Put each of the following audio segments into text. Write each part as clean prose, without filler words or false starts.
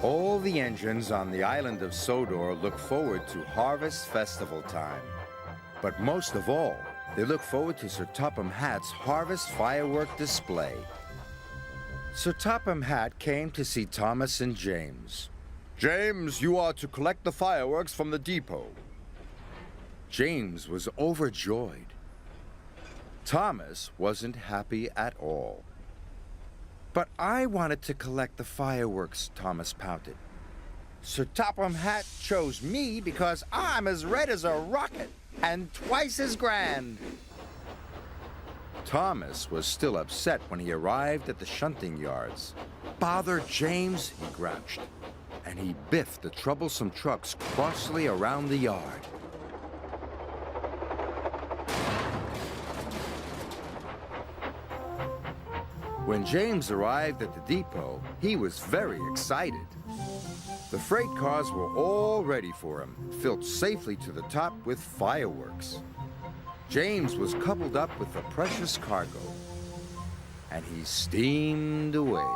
All the engines on the island of Sodor look forward to Harvest Festival time. But most of all, they look forward to Sir Topham Hatt's Harvest Firework display. Sir Topham Hatt came to see Thomas and James. "James, you are to collect the fireworks from the depot." James was overjoyed. Thomas wasn't happy at all. "But I wanted to collect the fireworks," Thomas pouted. "Sir Topham Hatt chose me because I'm as red as a rocket and twice as grand." Thomas was still upset when he arrived at the shunting yards. "Bother James," he grouched, and he biffed the troublesome trucks crossly around the yard. When James arrived at the depot, he was very excited. The freight cars were all ready for him, filled safely to the top with fireworks. James was coupled up with the precious cargo, and he steamed away.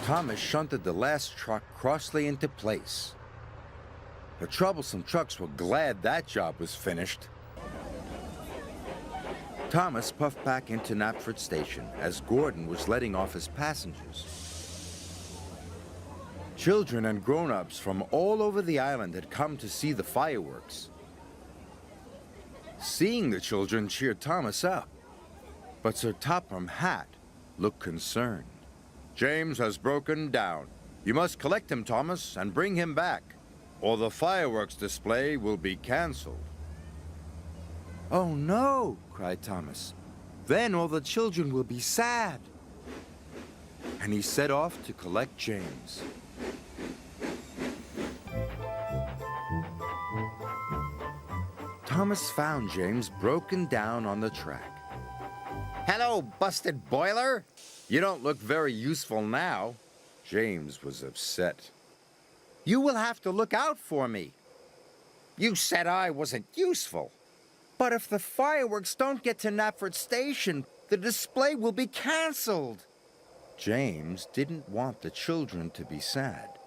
Thomas shunted the last truck crossly into place. The troublesome trucks were glad that job was finished. Thomas puffed back into Knapford Station as Gordon was letting off his passengers. Children and grown-ups from all over the island had come to see the fireworks. Seeing the children cheered Thomas up, but Sir Topham Hatt looked concerned. "James has broken down. You must collect him, Thomas, and bring him back, or the fireworks display will be canceled." "Oh, no," cried Thomas. "Then all the children will be sad." And he set off to collect James. Thomas found James broken down on the track. "Hello, busted boiler. You don't look very useful now." James was upset. "You will have to look out for me." "You said I wasn't useful." "But if the fireworks don't get to Knapford Station, the display will be canceled." James didn't want the children to be sad,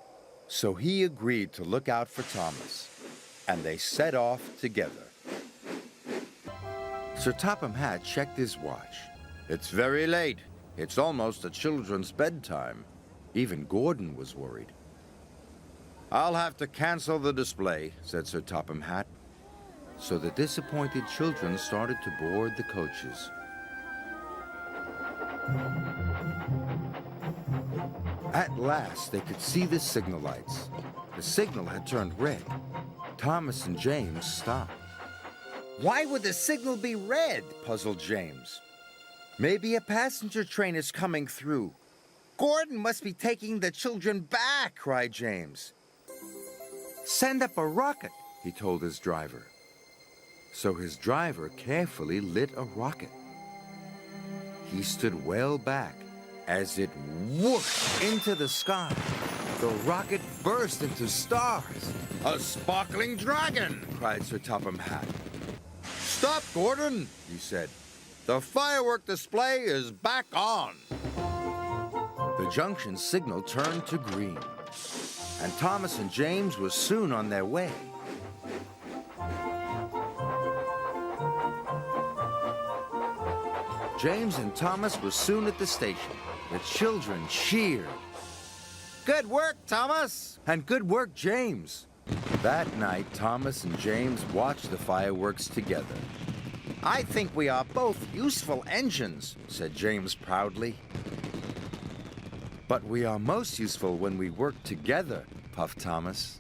so he agreed to look out for Thomas, and they set off together. Sir Topham Hatt checked his watch. "It's very late. It's almost the children's bedtime." Even Gordon was worried. "I'll have to cancel the display," said Sir Topham Hatt. So the disappointed children started to board the coaches. At last, they could see the signal lights. The signal had turned red. Thomas and James stopped. "Why would the signal be red?" puzzled James. "Maybe a passenger train is coming through." "Gordon must be taking the children back," cried James. "Send up a rocket," he told his driver. So his driver carefully lit a rocket. He stood well back as it whooshed into the sky. The rocket burst into stars. "A sparkling dragon!" cried Sir Topham Hatt. "Stop, Gordon," he said. "The firework display is back on." The junction signal turned to green, and Thomas and James were soon on their way. James and Thomas were soon at the station. The children cheered. "Good work, Thomas!" And "Good work, James!" That night, Thomas and James watched the fireworks together. "I think we are both useful engines," said James proudly. "But we are most useful when we work together," puffed Thomas.